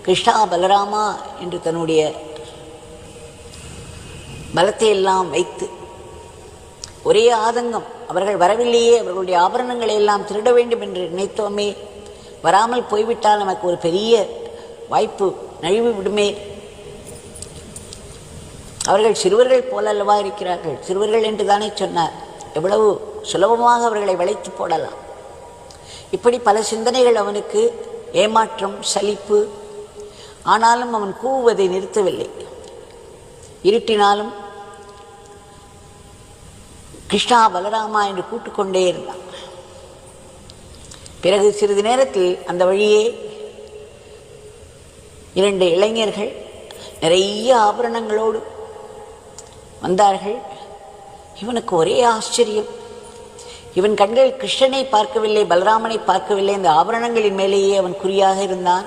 கிருஷ்ணா பலராமா என்று தன்னுடைய பலத்தை எல்லாம் வைத்து ஒரே ஆதங்கம், அவர்கள் வரவில்லையே, அவர்களுடைய ஆபரணங்களை எல்லாம் திருட வேண்டும் என்று நினைத்தோமே, வராமல் போய்விட்டால் நமக்கு ஒரு பெரிய வாய்ப்பு நழுவி விடுமே. அவர்கள் சிறுவர்கள் போல அல்லவா இருக்கிறார்கள், சிறுவர்கள் என்று தானே சொன்னார், எவ்வளவு சுலபமாக அவர்களை வளைத்து போடலாம். இப்படி பல சிந்தனைகள் அவனுக்கு, ஏமாற்றம், சலிப்பு. ஆனாலும் அவன் கூவுவதை நிறுத்தவில்லை. இருட்டினாலும் கிருஷ்ணா பலராமா என்று கூட்டுக்கொண்டே இருந்தான். பிறகு சிறிது நேரத்தில் அந்த வழியே 2 இளைஞர்கள் நிறைய ஆபரணங்களோடு வந்தார்கள். இவனுக்கு ஒரே ஆச்சரியம். இவன் கண்கள் கிருஷ்ணனை பார்க்கவில்லை, பலராமனை பார்க்கவில்லை, இந்த ஆபரணங்களின் மேலேயே அவன் குறியாக இருந்தான்.